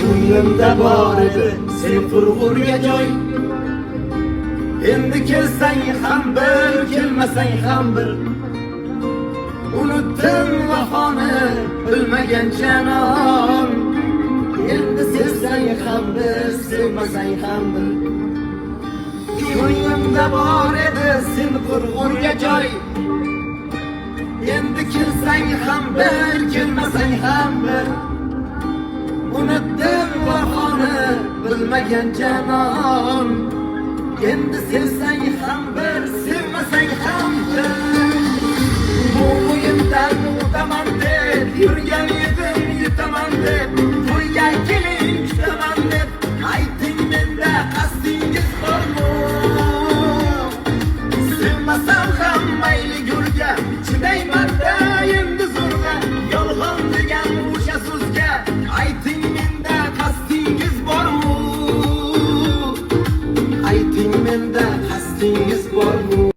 ko'nglimda bor edi sen qurg'urga joy. Endi kelsang ham bir, kelmasang ham bir. Unutdim vafoni bilmagan janon. Endi sevsang ham bir, sevmasang ham bir. Ko'nglimda bor edi sen qurg'urga joy. Endi kelsang ham bir, kelmasang ham bir. Unutdim vafoni bilmagan janon. Endi sevsang ham bir, sevmasang ham bir. Bu o'yindan o'taman deb yurgan edim, yutaman deb to'yga keling kutaman deb ayting, menda qasdingiz bormi? Sevmasam ham mayli gurga chidayman-da endi zo'rg'a. Yolg'on degan o'sha so'zga ayting, menda qasdingiz bormi? Ayting, menda qasdingiz bormi?